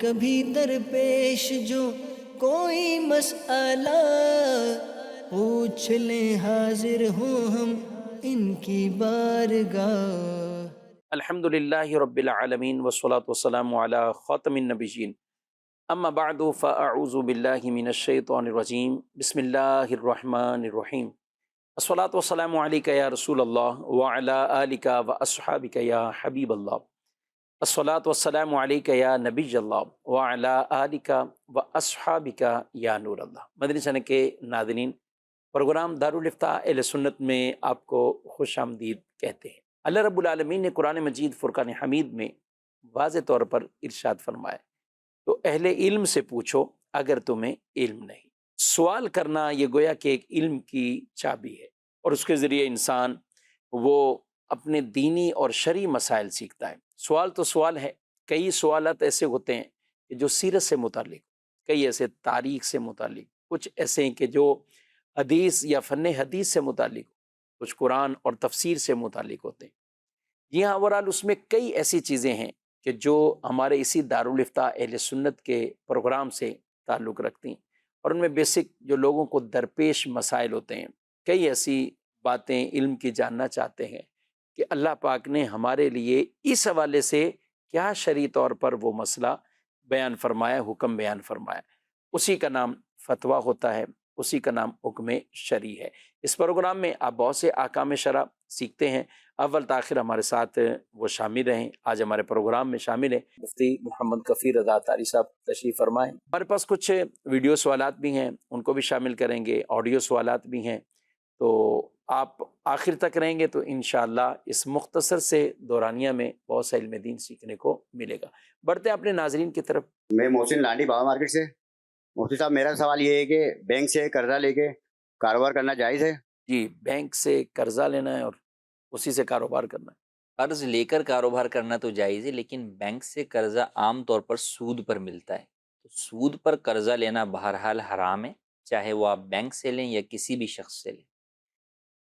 کبھی درپیش جو کوئی مسئلہ پوچھ لیں، حاضر ہوں ہم ان کی بارگاہ۔ الحمد للہ رب العالمین والصلاة والسلام علی خاتم النبیین، اما بعد فاعوذ باللہ من الشیطان الرجیم، بسم اللہ الرحمن الرحیم، الصلاة والسلام علیکہ یا رسول اللہ وعلی آلکہ واصحابکہ یا حبیب اللہ، الصلاة والسلام علیکہ یا نبی اللہ وعلی آلکہ واصحابکہ یا نور اللہ۔ مدنی چینل کے ناظرین، پروگرام دارالافتاء اہل سنت میں آپ کو خوش آمدید کہتے ہیں۔ اللہ رب العالمین نے قرآن مجید فرقان حمید میں واضح طور پر ارشاد فرمایا، تو اہل علم سے پوچھو اگر تمہیں علم نہیں۔ سوال کرنا یہ گویا کہ ایک علم کی چابی ہے، اور اس کے ذریعے انسان وہ اپنے دینی اور شرعی مسائل سیکھتا ہے۔ سوال تو سوال ہے، کئی سوالات ایسے ہوتے ہیں کہ جو سیرت سے متعلق، کئی ایسے تاریخ سے متعلق، کچھ ایسے ہیں کہ جو حدیث یا فن حدیث سے متعلق، کچھ قرآن اور تفسیر سے متعلق ہوتے ہیں۔ جی ہاں، اوورال اس میں کئی ایسی چیزیں ہیں کہ جو ہمارے اسی دارالافتاء اہل سنت کے پروگرام سے تعلق رکھتی ہیں، اور ان میں بیسک جو لوگوں کو درپیش مسائل ہوتے ہیں، کئی ایسی باتیں علم کی جاننا چاہتے ہیں کہ اللہ پاک نے ہمارے لیے اس حوالے سے کیا شرعی طور پر وہ مسئلہ بیان فرمایا، حکم بیان فرمایا، اسی کا نام فتویٰ ہوتا ہے، اسی کا نام حکم شرعی ہے۔ اس پروگرام میں آپ بہت سے احکام شرع سیکھتے ہیں، اول تاخیر ہمارے ساتھ وہ شامل رہیں۔ آج ہمارے پروگرام میں شامل ہیں مفتی محمد کفیل رضا تاری صاحب، تشریف فرمائیں۔ ہمارے پاس کچھ ویڈیو سوالات بھی ہیں، ان کو بھی شامل کریں گے، آڈیو سوالات بھی ہیں، تو آپ آخر تک رہیں گے تو انشاءاللہ اس مختصر سے دورانیہ میں بہت سا علم دین سیکھنے کو ملے گا۔ بڑھتے ہیں اپنے ناظرین کی طرف۔ میں محسن لانڈی بابا مارکیٹ سے۔ مفتی صاحب، میرا سوال یہ ہے کہ بینک سے قرضہ لے کے کاروبار کرنا جائز ہے؟ جی، بینک سے قرضہ لینا ہے اور اسی سے کاروبار کرنا ہے۔ قرض لے کر کاروبار کرنا تو جائز ہے، لیکن بینک سے قرضہ عام طور پر سود پر ملتا ہے، تو سود پر قرضہ لینا بہرحال حرام ہے، چاہے وہ آپ بینک سے لیں یا کسی بھی شخص سے لیں۔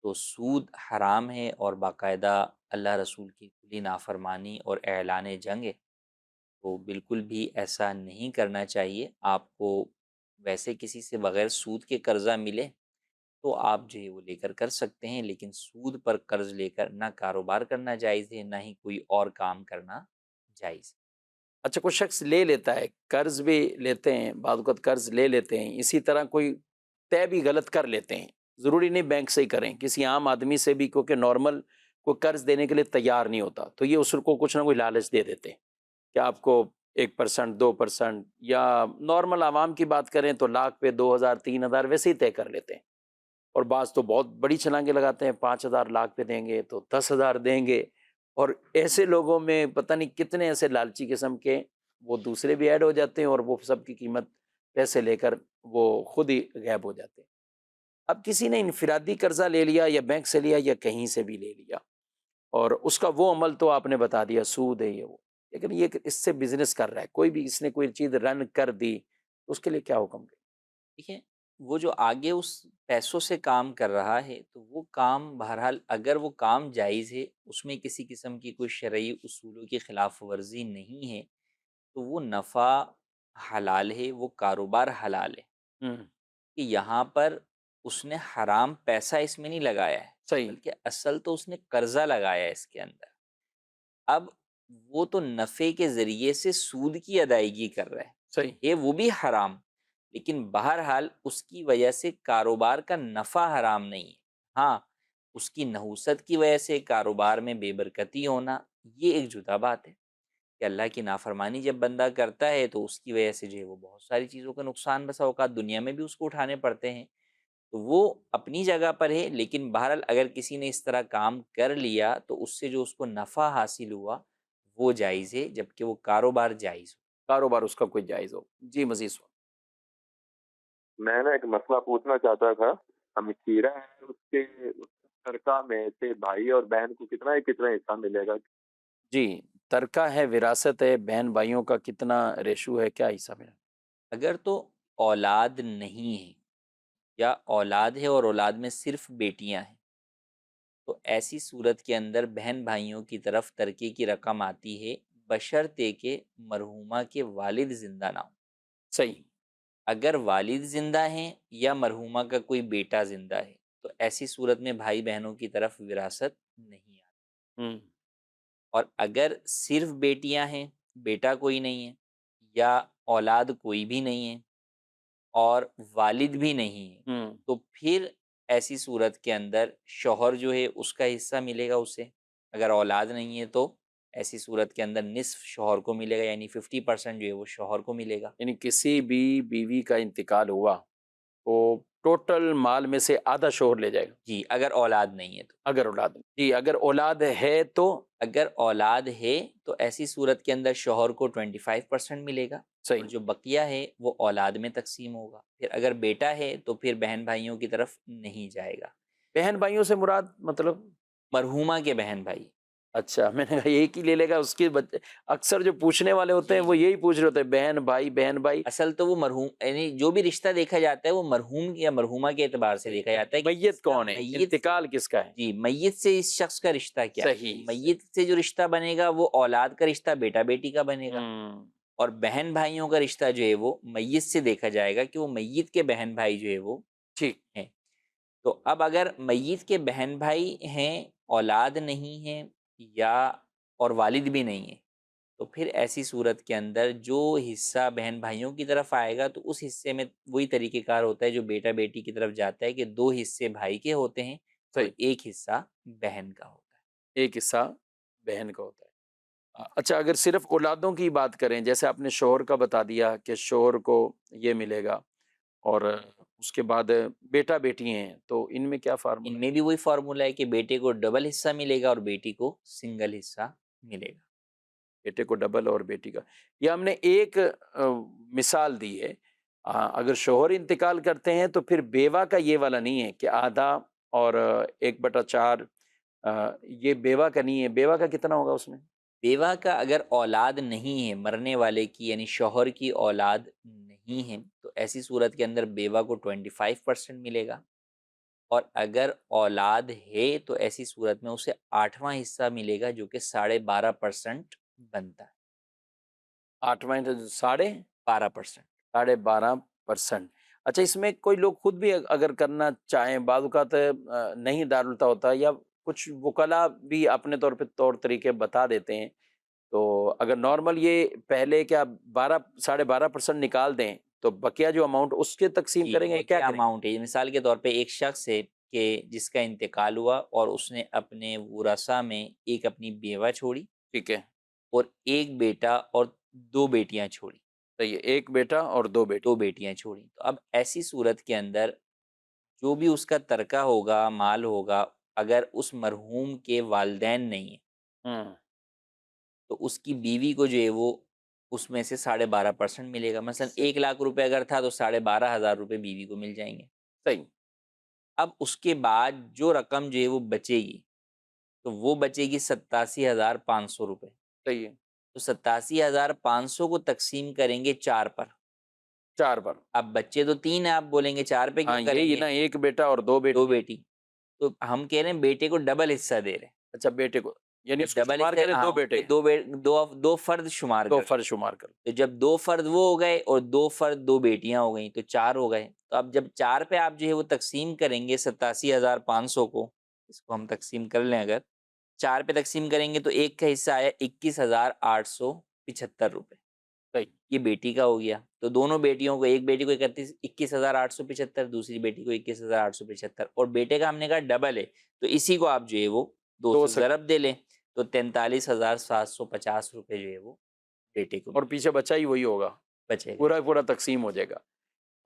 تو سود حرام ہے اور باقاعدہ اللہ رسول کی کھلی نافرمانی اور اعلان جنگ ہے، تو بالکل بھی ایسا نہیں کرنا چاہیے۔ آپ کو ویسے کسی سے بغیر سود کے قرضہ ملے تو آپ جو ہے وہ لے کر سکتے ہیں، لیکن سود پر قرض لے کر نہ کاروبار کرنا جائز ہے، نہ ہی کوئی اور کام کرنا جائز ہے۔ اچھا، کوئی شخص لے لیتا ہے، قرض بھی لیتے ہیں، بعض اوقات قرض لے لیتے ہیں، اسی طرح کوئی طے بھی غلط کر لیتے ہیں، ضروری نہیں بینک سے ہی کریں، کسی عام آدمی سے بھی، کیونکہ نارمل کوئی قرض دینے کے لیے تیار نہیں ہوتا، تو یہ اس کو کچھ نہ کوئی لالچ دے دیتے ہیں کہ آپ کو 1%، 2%، یا نارمل عوام کی بات کریں تو لاکھ پہ 2000، 3000 ویسے ہی طے کر لیتے ہیں، اور بعض تو بہت بڑی چھلانگیں لگاتے ہیں، 5000 لاکھ پہ دیں گے تو 10,000 دیں گے، اور ایسے لوگوں میں پتہ نہیں کتنے ایسے لالچی قسم کے وہ دوسرے بھی ایڈ ہو جاتے ہیں، اور وہ سب کی قیمت پیسے لے کر وہ خود ہی غائب ہو جاتے ہیں۔ اب کسی نے انفرادی قرضہ لے لیا، یا بینک سے لیا یا کہیں سے بھی لے لیا، اور اس کا وہ عمل تو آپ نے بتا دیا سود ہے یہ وہ، لیکن یہ کہ اس سے بزنس کر رہا ہے، کوئی بھی اس نے کوئی چیز رن کر دی، اس کے لیے کیا حکم ہے؟ دیکھیں، وہ جو آگے اس پیسوں سے کام کر رہا ہے تو وہ کام بہرحال اگر وہ کام جائز ہے، اس میں کسی قسم کی کوئی شرعی اصولوں کی خلاف ورزی نہیں ہے، تو وہ نفع حلال ہے، وہ کاروبار حلال ہے، ہوں، کہ یہاں پر اس نے حرام پیسہ اس میں نہیں لگایا ہے، صحیح، بلکہ اصل تو اس نے قرضہ لگایا ہے اس کے اندر۔ اب وہ تو نفع کے ذریعے سے سود کی ادائیگی کر رہا ہے، صحیح، یہ وہ بھی حرام، لیکن بہرحال اس کی وجہ سے کاروبار کا نفع حرام نہیں ہے۔ ہاں، اس کی نحوست کی وجہ سے کاروبار میں بے برکتی ہونا یہ ایک جدا بات ہے، کہ اللہ کی نافرمانی جب بندہ کرتا ہے تو اس کی وجہ سے جو ہے وہ بہت ساری چیزوں کا نقصان بسا اوقات دنیا میں بھی اس کو اٹھانے پڑتے ہیں، تو وہ اپنی جگہ پر ہے، لیکن بہرحال اگر کسی نے اس طرح کام کر لیا تو اس سے جو اس کو نفع حاصل ہوا وہ جائز ہے، جبکہ وہ کاروبار جائز ہو۔ کاروبار اس کا کوئی جائز ہو۔ جی، مزید سوال۔ میں نا ایک مسئلہ پوچھنا چاہتا تھا، ہم کھیرا ہے اس کے ترکہ میں سے بھائی اور بہن کو کتنا حصہ ملے گا؟ جی، ترکہ ہے، وراثت ہے، بہن بھائیوں کا کتنا ریشو ہے، کیا حصہ ہے؟ اگر تو اولاد نہیں ہے، یا اولاد ہے اور اولاد میں صرف بیٹیاں ہیں، تو ایسی صورت کے اندر بہن بھائیوں کی طرف ترکے کی رقم آتی ہے بشرطے کہ مرحومہ کے والد زندہ نہ ہوں. صحیح. اگر والد زندہ ہیں یا مرحومہ کا کوئی بیٹا زندہ ہے تو ایسی صورت میں بھائی بہنوں کی طرف وراثت نہیں آتی. ہوں. اور اگر صرف بیٹیاں ہیں، بیٹا کوئی نہیں ہے یا اولاد کوئی بھی نہیں ہے اور والد بھی نہیں ہے، ہوں. تو پھر ایسی صورت کے اندر شوہر جو ہے اس کا حصہ ملے گا اسے. اگر اولاد نہیں ہے تو ایسی صورت کے اندر نصف شوہر کو ملے گا، یعنی 50% جو ہے وہ شوہر کو ملے گا. یعنی کسی بھی بیوی کا انتقال ہوا تو ٹوٹل مال میں سے آدھا شوہر لے جائے گا جی، اگر اولاد نہیں ہے تو. اگر اولاد. جی اگر اولاد ہے تو اگر اولاد ہے تو ایسی صورت کے اندر شوہر کو 25% ملے گا، اور صحیح. جو بقیہ ہے وہ اولاد میں تقسیم ہوگا. پھر اگر بیٹا ہے تو پھر بہن بھائیوں کی طرف نہیں جائے گا. بہن بھائیوں سے مراد مطلب؟ مرحومہ کے بہن بھائی. اچھا میں نے کہا ایک ہی لے لے گا اس کے بچے. اکثر جو پوچھنے والے ہوتے ہیں وہ یہی پوچھ رہے ہوتے ہیں بہن بھائی بہن بھائی. اصل تو وہ مرحوم، یعنی جو بھی رشتہ دیکھا جاتا ہے وہ مرحوم یا مرحومہ کے اعتبار سے دیکھا جاتا ہے کہ میت اس کا کون ہے، انتقال کس کا ہے. جی، میت سے اس شخص کا رشتہ کیا ہے. صحیح. میت سے جو رشتہ بنے گا وہ اولاد کا رشتہ بیٹا بیٹی کا بنے گا. ہوں. اور بہن بھائیوں کا رشتہ جو ہے وہ میت سے دیکھا جائے گا کہ وہ میت کے بہن بھائی جو ہے وہ ٹھیک. ہیں. تو اب اگر میت کے بہن بھائی ہیں، اولاد نہیں ہے یا اور والد بھی نہیں ہے، تو پھر ایسی صورت کے اندر جو حصہ بہن بھائیوں کی طرف آئے گا تو اس حصے میں وہی طریقہ کار ہوتا ہے جو بیٹا بیٹی کی طرف جاتا ہے کہ 2 حصے بھائی کے ہوتے ہیں اور صحیح. 1 حصہ بہن کا ہوتا ہے. ایک حصہ بہن کا ہوتا ہے. اچھا اگر صرف اولادوں کی بات کریں، جیسے آپ نے شوہر کا بتا دیا کہ شوہر کو یہ ملے گا اور اس کے بعد بیٹا بیٹی ہیں تو ان میں کیا ان فارمولا ہے؟ میں بھی وہی فارمولہ ہے کہ بیٹے کو ڈبل حصہ ملے گا اور بیٹی کو سنگل حصہ ملے گا. بیٹے کو ڈبل اور بیٹی کا. یہ ہم نے ایک مثال دی ہے. اگر شوہر انتقال کرتے ہیں تو پھر بیوہ کا یہ والا نہیں ہے کہ آدھا اور 1/4. یہ بیوہ کا نہیں ہے. بیوہ کا کتنا ہوگا اس میں؟ بیوہ کا اگر اولاد نہیں ہے مرنے والے کی، یعنی شوہر کی اولاد نہیں ہے، تو ایسی صورت کے اندر بیوہ کو 25% ملے گا. اور اگر اولاد ہے تو ایسی صورت میں اسے 8واں حصہ ملے گا جو کہ 12.5% بنتا ہے. 8واں 12%. 12.5%. اچھا اس میں کوئی لوگ خود بھی اگر کرنا چاہیں، بعض اوقات نہیں دارالتا ہوتا یا کچھ وکلا بھی اپنے طور پہ طور طریقے بتا دیتے ہیں، تو اگر نارمل یہ پہلے کیا 12.5% نکال دیں تو بقیہ جو اماؤنٹ اس کے تقسیم کریں گے، کیا کیا کریں؟ اماؤنٹ ہے؟ مثال کے طور پہ ایک شخص ہے کہ جس کا انتقال ہوا اور اس نے اپنے ورثہ میں ایک اپنی بیوہ چھوڑی ٹھیک ہے. اور ایک بیٹا اور 2 بیٹیاں چھوڑی. صحیح ہے. ایک بیٹا اور 2 بیٹی. 2 بیٹیاں چھوڑی. تو اب ایسی صورت کے اندر جو بھی اس کا ترکہ ہوگا، مال ہوگا، اگر اس مرحوم کے والدین نہیں ہیں ہوں. تو اس کی بیوی کو جو ہے وہ اس میں سے 12.5% ملے گا. مثلا 1,00,000 روپے اگر تھا تو 12,500 روپے بیوی کو مل جائیں گے. صحیح. اب اس کے بعد جو رقم جو ہے وہ بچے گی تو وہ بچے گی 87,500 روپے. صحیح ہے. تو 87,500 کو تقسیم کریں گے 4 پر. 4 پر. اب بچے تو 3 ہیں، آپ بولیں گے 4 پہ ہاں کیوں کریں یہی گے؟ نا، ایک بیٹا اور 2 بیٹی. 2 بیٹی. تو ہم کہہ رہے ہیں بیٹے کو ڈبل حصہ دے رہے ہیں. اچھا بیٹے کو، یعنی اس کو ڈبل شمار کریں 2 بیٹے، 2 فرد شمار 2 کر. فرد شمار کر. تو جب 2 فرد وہ ہو گئے اور 2 فرد 2 بیٹیاں ہو گئیں تو 4 ہو گئے. تو اب جب 4 پہ آپ جو ہے وہ تقسیم کریں گے 87,500 کو، اس کو ہم تقسیم کر لیں، اگر 4 پہ تقسیم کریں گے تو ایک کا حصہ آیا 21,875 روپے. صحیح. یہ بیٹی کا ہو گیا. تو دونوں بیٹیوں کو، ایک بیٹی کو 21,875، دوسری بیٹی کو 21,875، اور بیٹے کا ہم نے کہا ڈبل ہے تو اسی کو آپ جو ہے وہ 2 سے ضرب دے لیں تو 43,750 روپے جو ہے وہ بیٹے کو اور پیچھے بچا ہی وہی ہوگا، بچے گا. پورا تقسیم ہو جائے گا.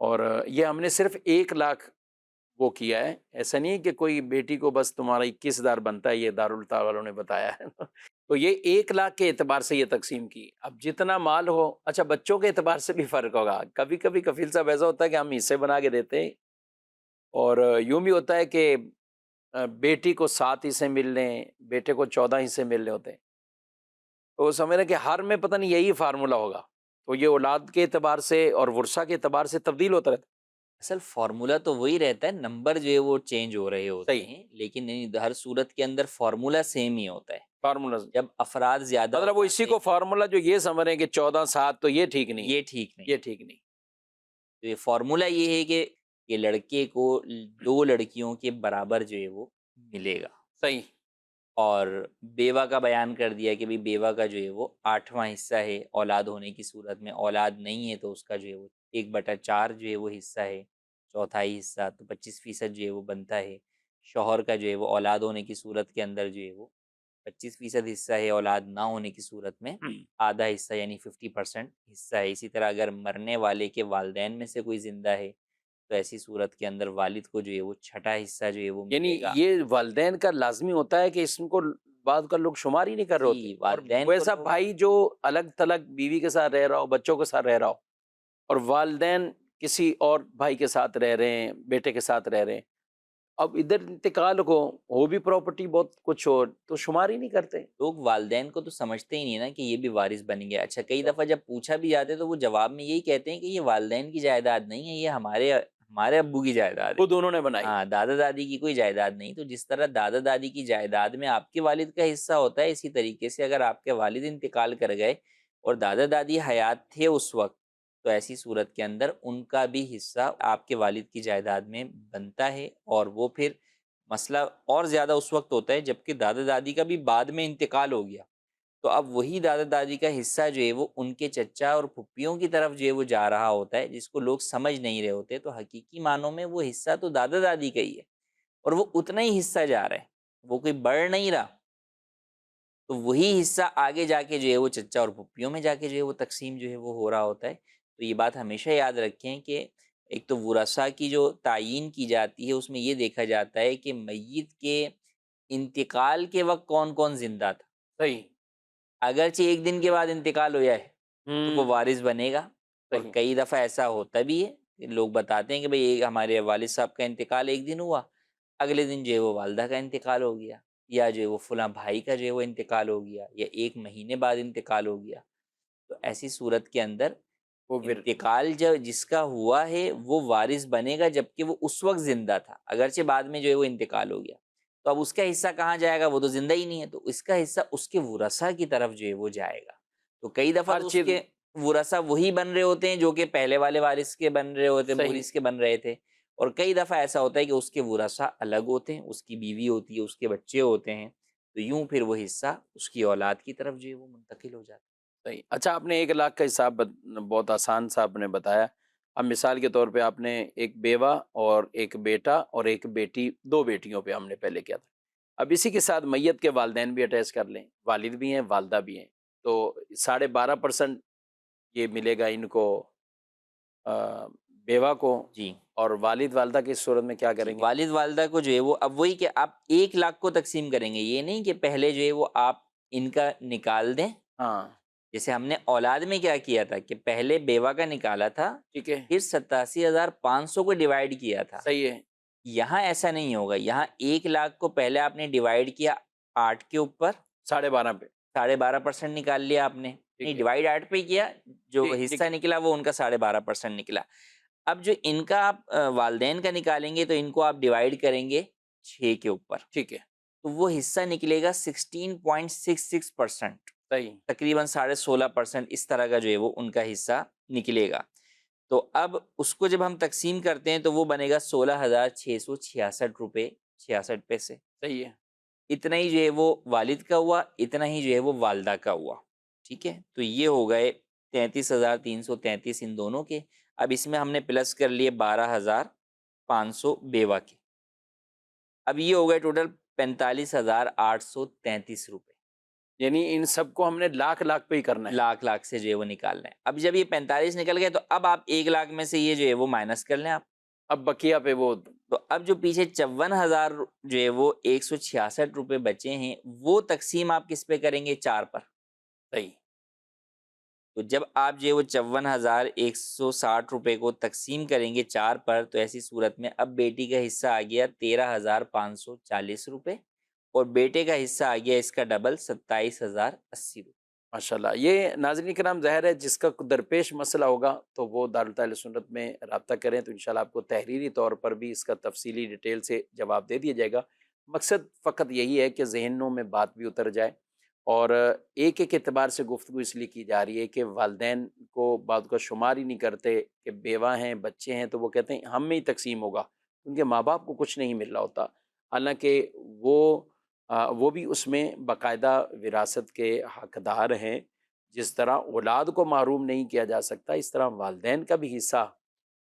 اور یہ ہم نے صرف 1,00,000 وہ کیا ہے، ایسا نہیں ہے کہ کوئی بیٹی کو بس تمہارا 21,000 بنتا ہے، یہ دارالتا والوں نے بتایا ہے. تو یہ 1,00,000 کے اعتبار سے یہ تقسیم کی. اب جتنا مال ہو، اچھا بچوں کے اعتبار سے بھی فرق ہوگا. کبھی کبھی کفیل صاحب ایسا ہوتا ہے کہ ہم حصے بنا کے دیتے ہیں، اور یوں بھی ہوتا ہے کہ بیٹی کو 7 حصے ملنے، بیٹے کو 14 حصے ملنے ہوتے ہیں. تو سمجھ رہے کہ ہر میں پتہ نہیں یہی فارمولا ہوگا. تو یہ اولاد کے اعتبار سے اور ورثہ کے اعتبار سے تبدیل ہوتا رہتا ہے. اصل فارمولہ تو وہی رہتا ہے، نمبر جو ہے وہ چینج ہو رہے ہوتے صحیح. ہیں، لیکن ہر صورت کے اندر فارمولہ سیم ہی ہوتا ہے. فارمولا جب افراد زیادہ مطلب وہ ہو اسی جاتے کو ہیں، فارمولا جو یہ سمجھ رہے ہیں کہ 14/7 تو یہ ٹھیک نہیں، یہ ٹھیک نہیں. یہ ٹھیک نہیں. تو یہ فارمولا یہ ہے کہ یہ لڑکے کو 2 لڑکیوں کے برابر جو ہے وہ ملے گا. صحیح. اور بیوہ کا بیان کر دیا کہ بھی بیوہ کا جو ہے وہ 8واں حصہ ہے اولاد ہونے کی صورت میں. اولاد نہیں ہے تو اس کا جو ہے وہ 1/4 جو ہے وہ حصہ ہے، چوتھائی حصہ، تو 25% جو ہے وہ بنتا ہے. شوہر کا جو ہے وہ اولاد ہونے کی صورت کے اندر جو ہے وہ 25% حصہ ہے، اولاد نہ ہونے کی صورت میں آدھا حصہ یعنی 50% حصہ ہے. اسی طرح اگر مرنے والے کے والدین میں سے کوئی زندہ ہے تو ایسی صورت کے اندر والد کو جو ہے وہ 6واں حصہ جو ہے وہ یعنی ملے گا. یہ والدین کا لازمی ہوتا ہے کہ اس کو بعد کا لوگ شمار ہی نہیں کر رہے جی، ہوتے. اور والدین کو ویسا تو- بھائی جو الگ تھلگ بیوی کے ساتھ رہ رہا ہو، بچوں کے ساتھ رہ رہا ہو، اور والدین کسی اور بھائی کے ساتھ رہ رہے ہیں، بیٹے کے ساتھ رہ رہے ہیں، اب ادھر انتقال ہو بھی پراپرٹی بہت کچھ ہو تو شمار ہی نہیں کرتے. لوگ والدین کو تو سمجھتے ہی نہیں نا کہ یہ بھی وارث بن گیا. اچھا، کئی دفعہ جب پوچھا بھی جاتے تو وہ جواب میں یہی کہتے ہیں کہ یہ والدین کی جائیداد نہیں ہے، یہ ہمارے ابو کی جائیداد ہے. خود انہوں نے بنائی. ہاں، دادا دادی کی کوئی جائیداد نہیں. تو جس طرح دادا دادی کی جائیداد میں آپ کے والد کا حصہ ہوتا ہے، اسی طریقے سے اگر آپ کے والد انتقال کر گئے اور دادا دادی حیات تھے اس وقت، تو ایسی صورت کے اندر ان کا بھی حصہ آپ کے والد کی جائیداد میں بنتا ہے. اور وہ پھر مسئلہ اور زیادہ اس وقت ہوتا ہے جبکہ دادا دادی کا بھی بعد میں انتقال ہو گیا، تو اب وہی دادا دادی کا حصہ جو ہے وہ ان کے چچا اور پھپھیوں کی طرف جو ہے وہ جا رہا ہوتا ہے، جس کو لوگ سمجھ نہیں رہے ہوتے. تو حقیقی معنوں میں وہ حصہ تو دادا دادی کا ہی ہے اور وہ اتنا ہی حصہ جا رہا ہے، وہ کوئی بڑھ نہیں رہا. تو وہی حصہ آگے جا کے جو ہے وہ چچا اور پھپھیوں میں جا کے جو ہے وہ تقسیم جو ہے وہ ہو رہا ہوتا ہے. تو یہ بات ہمیشہ یاد رکھیں کہ ایک تو ورثاء کی جو تعیین کی جاتی ہے اس میں یہ دیکھا جاتا ہے کہ میت کے انتقال کے وقت کون کون زندہ تھا. صحیح. اگرچہ ایک دن کے بعد انتقال ہو جائے تو وہ وارث بنے گا. اور صحیح. کئی دفعہ ایسا ہوتا بھی ہے کہ لوگ بتاتے ہیں کہ بھئی ہمارے والد صاحب کا انتقال ایک دن ہوا، اگلے دن جو ہے وہ والدہ کا انتقال ہو گیا، یا جو ہے وہ فلاں بھائی کا جو ہے وہ انتقال ہو گیا، یا 1 مہینے بعد انتقال ہو گیا. تو ایسی صورت کے اندر وہ پھر انتقال جو جس کا ہوا ہے وہ وارث بنے گا جبکہ وہ اس وقت زندہ تھا، اگرچہ بعد میں جو ہے وہ انتقال ہو گیا. تو اب اس کا حصہ کہاں جائے گا؟ وہ تو زندہ ہی نہیں ہے، تو اس کا حصہ اس کے ورثاء کی طرف جو ہے وہ جائے گا. تو کئی دفعہ ہر تو اس چیز. کے ورثاء وہی بن رہے ہوتے ہیں جو کہ پہلے والے وارث کے بن رہے ہوتے، صحیح. مورث کے بن رہے تھے. اور کئی دفعہ ایسا ہوتا ہے کہ اس کے ورثاء الگ ہوتے ہیں، اس کی بیوی ہوتی ہے، اس کے بچے ہوتے ہیں، تو یوں پھر وہ حصہ اس کی اولاد کی طرف جو ہے وہ منتقل ہو جاتا ہے. صحیح. اچھا، آپ نے 1 لاکھ کا حساب بہت آسان سا آپ نے بتایا. اب مثال کے طور پہ آپ نے ایک بیوہ اور ایک بیٹا اور ایک بیٹی، 2 بیٹیوں پہ ہم نے پہلے کیا تھا. اب اسی کے ساتھ میت کے والدین بھی اٹیچ کر لیں، والد بھی ہیں، والدہ بھی ہیں، تو 12.5% یہ ملے گا ان کو، بیوہ کو. جی اور والد والدہ کی صورت میں کیا کریں گے؟ والد والدہ کو جو ہے وہ اب وہی کہ آپ 1 لاکھ کو تقسیم کریں گے. یہ نہیں کہ پہلے جو ہے وہ آپ ان کا نکال دیں. ہاں جیسے ہم نے اولاد میں کیا کیا تھا کہ پہلے بیوہ کا نکالا تھا، ٹھیک ہے. پھر 87,500 کو ڈیوائیڈ کیا تھا. صحیح ہے. یہاں ایسا نہیں ہوگا. یہاں 1 لاکھ کو پہلے آپ نے ڈیوائیڈ کیا 8 کے اوپر، 12.5 پہ. 12.5% نکال لیا آپ نے. نہیں، ہے. ڈیوائیڈ 8 پہ کیا، جو ٹھیک حصہ نکلا وہ ان کا 12.5% نکلا. اب جو ان کا آپ والدین کا نکالیں گے تو ان کو آپ ڈیوائیڈ کریں گے 6 کے اوپر، ٹھیک ہے. تو وہ حصہ نکلے گا 16.66%، صحیح. تقریباً 16.5% اس طرح کا جو ہے وہ ان کا حصہ نکلے گا. تو اب اس کو جب ہم تقسیم کرتے ہیں تو وہ بنے گا 16,666 روپے 66 پیسے. صحیح ہے. اتنا ہی جو ہے وہ والد کا ہوا، اتنا ہی جو ہے وہ والدہ کا ہوا. ٹھیک ہے، تو یہ ہو گئے 33,333 ان دونوں کے. اب اس میں ہم نے پلس کر لیے 12,500 بیوہ کے. اب یہ ہو گئے ٹوٹل 45,833 روپے. یعنی ان سب کو ہم نے لاکھ پہ ہی کرنا ہے. لاکھ سے جو ہے وہ نکالنا ہے. اب جب یہ 45 نکل گئے تو اب آپ 1 لاکھ میں سے یہ جو ہے وہ مائنس کر لیں آپ. اب بقیہ پہ وہ تو اب جو پیچھے 54,000 جو ہے وہ 166 روپے بچے ہیں، وہ تقسیم آپ کس پہ کریں گے؟ 4 پر. صحیح. تو جب آپ جو ہے وہ 54,160 روپے کو تقسیم کریں گے 4 پر، تو ایسی صورت میں اب بیٹی کا حصہ آ گیا 13,540 روپے اور بیٹے کا حصہ آ گیا اس کا ڈبل 27,080 روپے. ماشاءاللہ. یہ ناظرین کرام ظاہر ہے جس کا درپیش مسئلہ ہوگا تو وہ دارالتعلیم سنت میں رابطہ کریں تو انشاءاللہ آپ کو تحریری طور پر بھی اس کا تفصیلی ڈیٹیل سے جواب دے دیا جائے گا. مقصد فقط یہی ہے کہ ذہنوں میں بات بھی اتر جائے اور ایک ایک اعتبار سے گفتگو اس لیے کی جا رہی ہے کہ والدین کو بعض کا شمار ہی نہیں کرتے کہ بیوہ ہیں بچے ہیں تو وہ کہتے ہیں ہم میں ہی تقسیم ہوگا، ان کے ماں باپ کو کچھ نہیں مل رہا ہوتا، حالانکہ وہ بھی اس میں باقاعدہ وراثت کے حقدار ہیں۔ جس طرح اولاد کو محروم نہیں کیا جا سکتا، اس طرح والدین کا بھی حصہ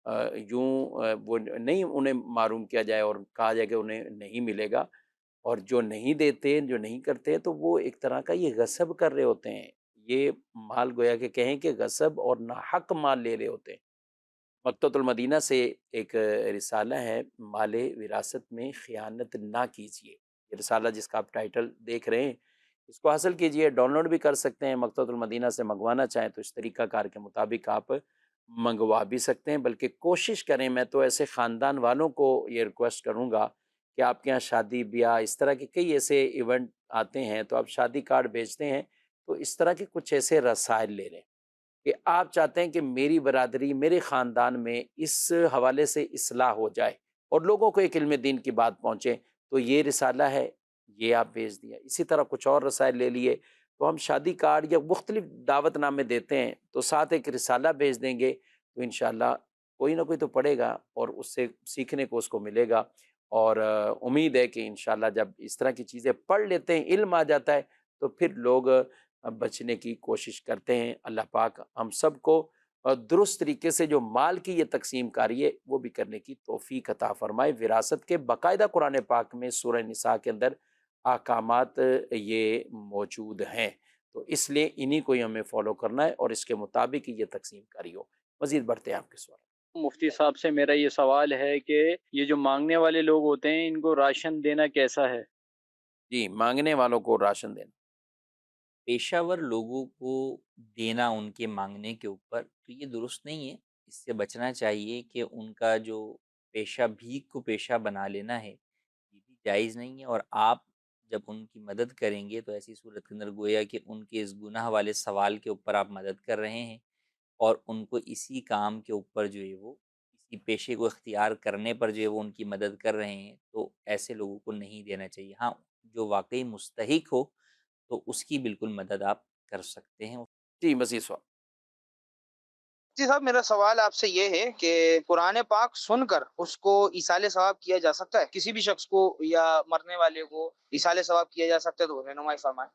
وہ نہیں انہیں معروم کیا جائے اور کہا جائے کہ انہیں نہیں ملے گا، اور جو نہیں دیتے جو نہیں کرتے تو وہ ایک طرح کا یہ غصب کر رہے ہوتے ہیں، یہ مال گویا کہ کہیں کہ غصب اور ناحق مال لے رہے ہوتے ہیں۔ مکتبۃ المدینہ سے ایک رسالہ ہے، مال وراثت میں خیانت نہ کیجیے، یہ رسالہ جس کا آپ ٹائٹل دیکھ رہے ہیں اس کو حاصل کیجئے، ڈاؤن لوڈ بھی کر سکتے ہیں، مکتبۃ المدینہ سے منگوانا چاہیں تو اس طریقہ کار کے مطابق آپ منگوا بھی سکتے ہیں، بلکہ کوشش کریں، میں تو ایسے خاندان والوں کو یہ ریکویسٹ کروں گا کہ آپ کے یہاں شادی بیاہ اس طرح کے کئی ایسے ایونٹ آتے ہیں تو آپ شادی کارڈ بھیجتے ہیں تو اس طرح کے کچھ ایسے رسائل لے لیں کہ آپ چاہتے ہیں کہ میری برادری میرے خاندان میں اس حوالے سے اصلاح ہو جائے اور لوگوں کو ایک علم دین کی بات پہنچے، تو یہ رسالہ ہے، یہ آپ بھیج دیا۔ اسی طرح کچھ اور رسائل لے لیے تو ہم شادی کارڈ یا مختلف دعوت نامے دیتے ہیں تو ساتھ ایک رسالہ بھیج دیں گے تو انشاءاللہ کوئی نہ کوئی تو پڑھے گا اور اس سے سیکھنے کو اس کو ملے گا، اور امید ہے کہ انشاءاللہ جب اس طرح کی چیزیں پڑھ لیتے ہیں، علم آ جاتا ہے تو پھر لوگ بچنے کی کوشش کرتے ہیں۔ اللہ پاک ہم سب کو درست طریقے سے جو مال کی یہ تقسیم کاری ہے وہ بھی کرنے کی توفیق عطا فرمائے۔ وراثت کے باقاعدہ قرآن پاک میں سورہ نساء کے اندر احکامات یہ موجود ہیں، تو اس لیے انہی کو ہی ہمیں فالو کرنا ہے اور اس کے مطابق ہی یہ تقسیم کاری ہو۔ مزید بڑھتے ہیں آپ کے سوال۔ مفتی صاحب سے میرا یہ سوال ہے کہ یہ جو مانگنے والے لوگ ہوتے ہیں ان کو راشن دینا کیسا ہے؟ جی، مانگنے والوں کو راشن دینا۔ پیشہ ور لوگوں کو دینا ان کے مانگنے کے اوپر تو یہ درست نہیں ہے، اس سے بچنا چاہیے کہ ان کا جو پیشہ بھیک کو پیشہ بنا لینا ہے یہ بھی جائز نہیں ہے، اور آپ جب ان کی مدد کریں گے تو ایسی صورت کے اندر گویا کہ ان کے اس گناہ والے سوال کے اوپر آپ مدد کر رہے ہیں، اور ان کو اسی کام کے اوپر جو ہے وہ اسی پیشے کو اختیار کرنے پر جو ہے وہ ان کی مدد کر رہے ہیں، تو ایسے لوگوں کو نہیں دینا چاہیے۔ ہاں، جو واقعی مستحق ہو تو اس کی بالکل مدد آپ کر سکتے ہیں۔ جی، مزید سوال۔ جی صاحب، میرا سوال آپ سے یہ ہے کہ قرآن پاک سن کر اس کو ایصال ثواب کیا جا سکتا ہے؟ کسی بھی شخص کو یا مرنے والے کو ایصال ثواب کیا جا سکتا ہے تو رہنمائی فرمائیں۔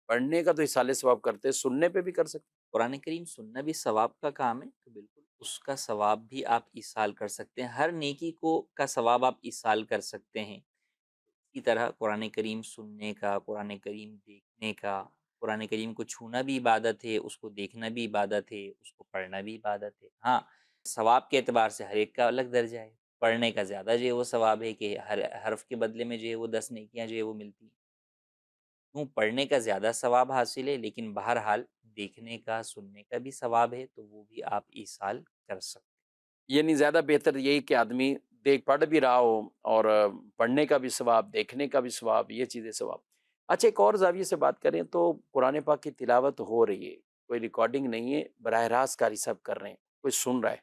پڑھنے کا تو اصالہ ثواب کرتے ہیں، سننے پہ بھی کر سکتے قرآن کریم سننا بھی ثواب کا کام ہے، تو بالکل اس کا ثواب بھی آپ ایصال کر سکتے ہیں، ہر نیکی کو کا ثواب آپ ایصال کر سکتے ہیں۔ اسی طرح قرآن کریم سننے کا، قرآن کریم دیکھنے کا، قرآن کریم کو چھونا بھی عبادت ہے، اس کو دیکھنا بھی عبادت ہے، اس کو پڑھنا بھی عبادت ہے۔ ہاں، ثواب کے اعتبار سے ہر ایک کا الگ درجہ ہے، پڑھنے کا زیادہ جو ہے وہ ثواب ہے کہ ہر حرف کے بدلے میں جو ہے وہ 10 نیکیاں جو ہے وہ ملتی ہیں۔ کیوں پڑھنے کا زیادہ ثواب حاصل ہے، لیکن بہرحال دیکھنے کا سننے کا بھی ثواب ہے تو وہ بھی آپ ایصال کر سکتے ہیں، یعنی زیادہ بہتر یہی کہ آدمی دیکھ پڑھ بھی رہا ہو اور پڑھنے کا بھی ثواب، دیکھنے کا بھی ثواب، یہ چیزیں ثواب۔ اچھا، ایک اور زاویے سے بات کریں تو قرآن پاک کی تلاوت ہو رہی ہے، کوئی ریکارڈنگ نہیں ہے، براہ راست قاری صاحب کر رہے ہیں، کوئی سن رہا ہے،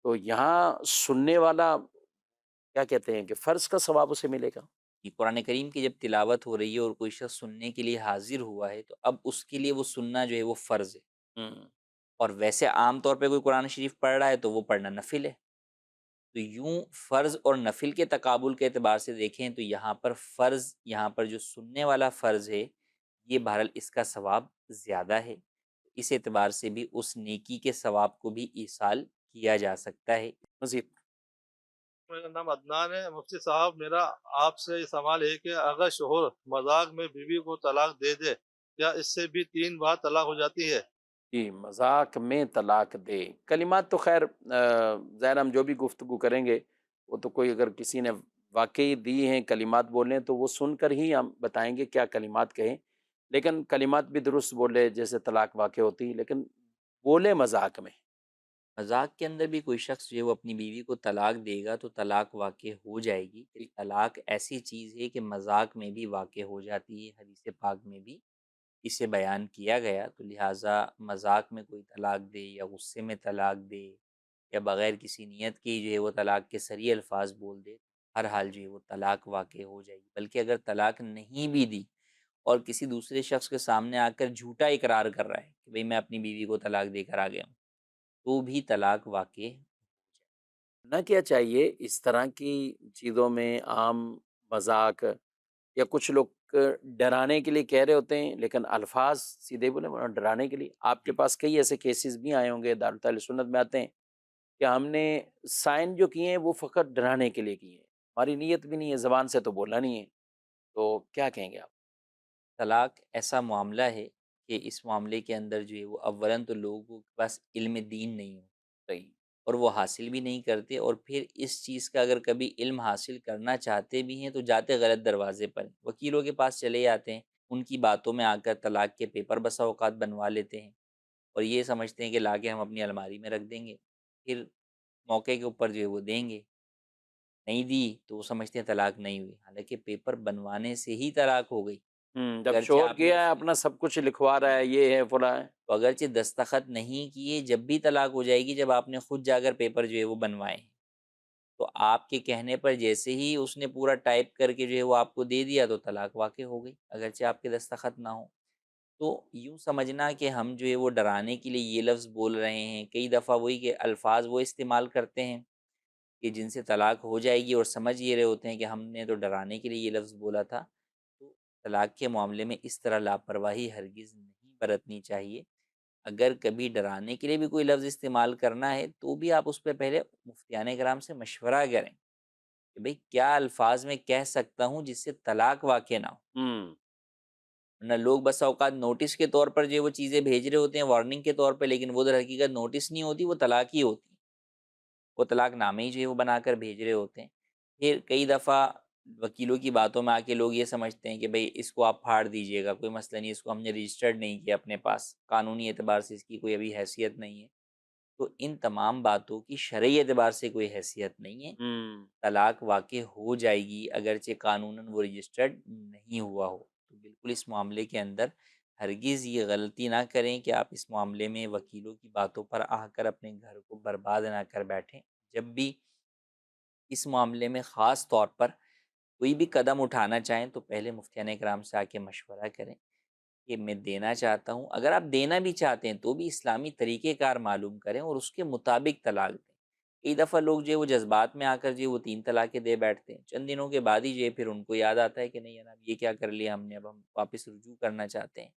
تو یہاں سننے والا کیا کہتے ہیں کہ فرض کا ثواب اسے ملے گا؟ ہیں۔ قرآن کریم کی جب تلاوت ہو رہی ہے اور کوئی شخص سننے کے لیے حاضر ہوا ہے تو اب اس کے لیے وہ سننا جو ہے وہ فرض ہے، ہوں، اور ویسے عام طور پہ کوئی قرآن شریف پڑھ رہا ہے تو وہ پڑھنا نفل ہے، تو یوں فرض اور نفل کے تقابل کے اعتبار سے دیکھیں تو یہاں پر فرض، یہاں پر جو سننے والا فرض ہے یہ بہرحال اس کا ثواب زیادہ ہے، اس اعتبار سے بھی اس نیکی کے ثواب کو بھی ایصال کیا جا سکتا ہے۔ مزید۔ میرا نام عدنان ہے۔ مفتی صاحب، میرا آپ سے یہ سوال ہے کہ اگر شوہر مذاق میں بیوی کو طلاق دے دے، کیا اس سے بھی 3 بار طلاق ہو جاتی ہے؟ جی، مذاق میں طلاق دے، کلمات تو خیر ظاہر ہم جو بھی گفتگو کریں گے وہ تو کوئی اگر کسی نے واقعی دی ہیں کلمات بولنے تو وہ سن کر ہی ہم بتائیں گے کیا کلمات کہیں، لیکن کلمات بھی درست بولے جیسے طلاق واقع ہوتی ہے، لیکن بولے مذاق میں۔ مذاق کے اندر بھی کوئی شخص جو ہے وہ اپنی بیوی کو طلاق دے گا تو طلاق واقع ہو جائے گی۔ طلاق ایسی چیز ہے کہ مذاق میں بھی واقع ہو جاتی ہے، حدیث پاک میں بھی اسے بیان کیا گیا، تو لہٰذا مذاق میں کوئی طلاق دے یا غصے میں طلاق دے یا بغیر کسی نیت کی جو ہے وہ طلاق کے صریح الفاظ بول دے، ہر حال جو ہے وہ طلاق واقع ہو جائے گی۔ بلکہ اگر طلاق نہیں بھی دی اور کسی دوسرے شخص کے سامنے آ کر جھوٹا اقرار کر رہا ہے کہ بھئی میں اپنی بیوی کو طلاق دے کر آ گیا ہوں، تو بھی طلاق واقع نہ کیا چاہیے اس طرح کی چیزوں میں عام مذاق، یا کچھ لوگ ڈرانے کے لیے کہہ رہے ہوتے ہیں لیکن الفاظ سیدھے بولے ڈرانے کے لیے. آپ کے پاس کئی ایسے کیسز بھی آئے ہوں گے، دارالتعلیٰ سنت میں آتے ہیں کہ ہم نے سائن جو کیے ہیں وہ فقط ڈرانے کے لیے کیے ہیں، ہماری نیت بھی نہیں ہے، زبان سے تو بولا نہیں ہے. تو کیا کہیں گے آپ؟ طلاق ایسا معاملہ ہے کہ اس معاملے کے اندر جو ہے وہ اولاً تو لوگوں کے پاس علم دین نہیں ہو صحیح. اور وہ حاصل بھی نہیں کرتے، اور پھر اس چیز کا اگر کبھی علم حاصل کرنا چاہتے بھی ہیں تو جاتے غلط دروازے پر ہیں. وکیلوں کے پاس چلے جاتے ہیں، ان کی باتوں میں آ کر طلاق کے پیپر بسا اوقات بنوا لیتے ہیں اور یہ سمجھتے ہیں کہ لا کے ہم اپنی الماری میں رکھ دیں گے، پھر موقع کے اوپر جو ہے وہ دیں گے. نہیں دی تو وہ سمجھتے ہیں طلاق نہیں ہوئی، حالانکہ پیپر بنوانے سے ہی طلاق ہو گئی. جب اگرچہ شوہر آپ نے کیا ہے اس اپنا سب کچھ لکھوا رہا ہے، یہ ہے فلاں ہے. تو اگرچہ دستخط نہیں کیے جب بھی طلاق ہو جائے گی جب آپ نے خود جا کر پیپر جو ہے وہ بنوائے ہیں. تو آپ کے کہنے پر جیسے ہی اس نے پورا ٹائپ کر کے جو ہے وہ آپ کو دے دیا تو طلاق واقع ہو گئی، اگرچہ آپ کے دستخط نہ ہو. تو یوں سمجھنا کہ ہم جو ہے وہ ڈرانے کے لیے یہ لفظ بول رہے ہیں، کئی دفعہ وہی کہ الفاظ وہ استعمال کرتے ہیں کہ جن سے طلاق ہو جائے گی اور سمجھ یہ رہے ہوتے ہیں کہ ہم نے تو ڈرانے کے لیے یہ لفظ بولا تھا. تو طلاق کے معاملے میں اس طرح لاپرواہی ہرگز نہیں برتنی چاہیے. اگر کبھی ڈرانے کے لیے بھی کوئی لفظ استعمال کرنا ہے تو بھی آپ اس پہ پہلے مفتیان کرام سے مشورہ کریں کہ بھئی کیا الفاظ میں کہہ سکتا ہوں جس سے طلاق واقع نہ ہو. ورنہ لوگ بس اوقات نوٹس کے طور پر جو وہ چیزیں بھیج رہے ہوتے ہیں، وارننگ کے طور پہ، لیکن وہ در حقیقت نوٹس نہیں ہوتی، وہ طلاق ہی ہوتی، وہ طلاق نامے ہی جو ہے وہ بنا کر بھیج رہے ہوتے ہیں. پھر کئی دفعہ وکیلوں کی باتوں میں آ کے لوگ یہ سمجھتے ہیں کہ بھئی اس کو آپ پھاڑ دیجئے گا، کوئی مسئلہ نہیں، اس کو ہم نے رجسٹرڈ نہیں کیا اپنے پاس، قانونی اعتبار سے اس کی کوئی ابھی حیثیت نہیں ہے. تو ان تمام باتوں کی شرعی اعتبار سے کوئی حیثیت نہیں ہے. طلاق واقع ہو جائے گی اگرچہ قانوناً وہ رجسٹرڈ نہیں ہوا ہو. تو بالکل اس معاملے کے اندر ہرگز یہ غلطی نہ کریں کہ آپ اس معاملے میں وکیلوں کی باتوں پر آ کر اپنے گھر کو برباد نہ کر بیٹھیں. جب بھی اس معاملے میں خاص طور پر کوئی بھی قدم اٹھانا چاہیں تو پہلے مفتیان کرام سے آ کے مشورہ کریں کہ میں دینا چاہتا ہوں. اگر آپ دینا بھی چاہتے ہیں تو بھی اسلامی طریقہ کار معلوم کریں اور اس کے مطابق طلاق دیں. کئی دفعہ لوگ جو ہے وہ جذبات میں آ کر جو ہے وہ 3 طلاقیں دے بیٹھتے ہیں، چند دنوں کے بعد ہی جو ہے پھر ان کو یاد آتا ہے کہ نہیں جناب یہ کیا کر لیا ہم نے، اب ہم واپس رجوع کرنا چاہتے ہیں.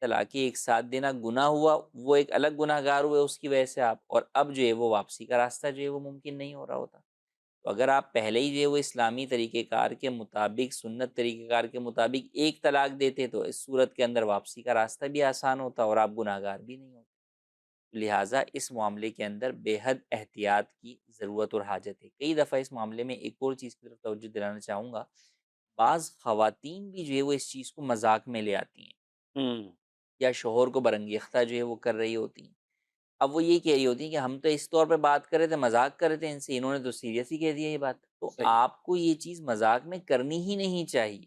طلاقیں ایک ساتھ دینا گناہ ہوا، وہ ایک الگ گناہ گار ہوئے اس کی وجہ سے آپ، اور اب جو ہے وہ واپسی کا راستہ جو ہے وہ ممکن نہیں ہو رہا ہوتا. تو اگر آپ پہلے ہی جو ہے وہ اسلامی طریقہ کار کے مطابق، سنت طریقہ کار کے مطابق ایک طلاق دیتے تو اس صورت کے اندر واپسی کا راستہ بھی آسان ہوتا اور آپ گناہ گار بھی نہیں ہوتے. لہٰذا اس معاملے کے اندر بے حد احتیاط کی ضرورت اور حاجت ہے. کئی دفعہ اس معاملے میں ایک اور چیز کی طرف توجہ دلانا چاہوں گا، بعض خواتین بھی جو ہے وہ اس چیز کو مذاق میں لے آتی ہیں یا شوہر کو برانگیختہ جو ہے وہ کر رہی ہوتی ہیں. اب وہ یہ کہہ رہی ہوتی ہیں کہ ہم تو اس طور پہ بات کر رہے تھے، مذاق کر رہے تھے ان سے، انہوں نے تو سیریس ہی کہہ دیا یہ بات. تو صحیح. آپ کو یہ چیز مذاق میں کرنی ہی نہیں چاہیے.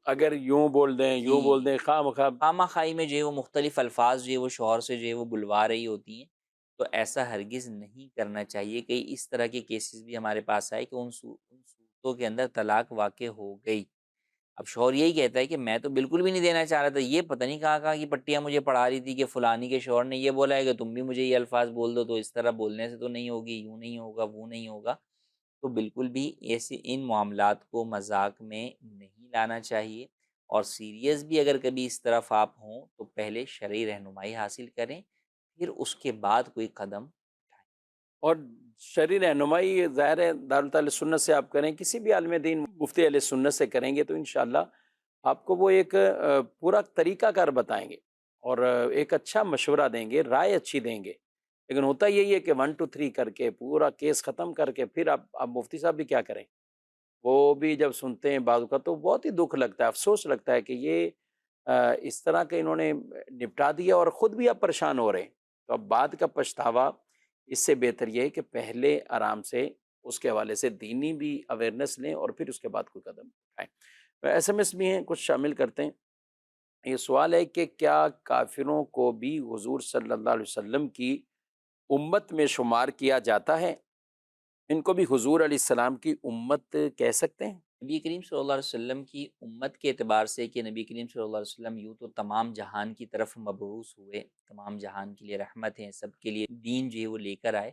اگر یوں بول دیں یوں بول دیں، خواہ مخواہ خامہ خواہی میں جو ہے وہ مختلف الفاظ جو ہے وہ شوہر سے جو ہے وہ بلوا رہی ہوتی ہیں، تو ایسا ہرگز نہیں کرنا چاہیے. کئی اس طرح کے کیسز بھی ہمارے پاس آئے کہ ان صورتوں کے اندر طلاق واقع ہو گئی. اب شوہر یہی کہتا ہے کہ میں تو بالکل بھی نہیں دینا چاہ رہا تھا، یہ پتہ نہیں کہاں کہاں کی پٹیاں مجھے پڑھا رہی تھی کہ فلانی کے شوہر نے یہ بولا ہے کہ تم بھی مجھے یہ الفاظ بول دو، تو اس طرح بولنے سے تو نہیں ہوگی، یوں نہیں ہوگا، وہ نہیں ہوگا. تو بالکل بھی ایسے ان معاملات کو مذاق میں نہیں لانا چاہیے، اور سیریس بھی اگر کبھی اس طرف آپ ہوں تو پہلے شرعی رہنمائی حاصل کریں، پھر اس کے بعد کوئی قدم اٹھائیں. اور شرعی رہنمائی ظاہر ہے دارالتعلیٰ سنت سے آپ کریں، کسی بھی عالم دین مفتی اہل سنت سے کریں گے تو انشاءاللہ آپ کو وہ ایک پورا طریقہ کار بتائیں گے اور ایک اچھا مشورہ دیں گے، رائے اچھی دیں گے. لیکن ہوتا یہی ہے کہ 1 2 3 کر کے پورا کیس ختم کر کے پھر آپ مفتی صاحب بھی کیا کریں، وہ بھی جب سنتے ہیں بعض کا تو بہت ہی دکھ لگتا ہے، افسوس لگتا ہے کہ یہ اس طرح کے انہوں نے نپٹا دیا اور خود بھی اب پریشان ہو رہے ہیں. تو اب بعد کا پچھتاوا، اس سے بہتر یہ ہے کہ پہلے آرام سے اس کے حوالے سے دینی بھی اویئرنیس لیں اور پھر اس کے بعد کوئی قدم اٹھائیں. ایس ایم ایس بھی ہیں، کچھ شامل کرتے ہیں. یہ سوال ہے کہ کیا کافروں کو بھی حضور صلی اللہ علیہ وسلم کی امت میں شمار کیا جاتا ہے؟ ان کو بھی حضور علیہ السلام کی امت کہہ سکتے ہیں؟ نبی کریم صلی اللہ علیہ وسلم کی امت کے اعتبار سے کہ نبی کریم صلی اللہ علیہ وسلم یوں تو تمام جہان کی طرف مبعوث ہوئے، تمام جہان کے لیے رحمت ہیں، سب کے لیے دین جو ہے وہ لے کر آئے،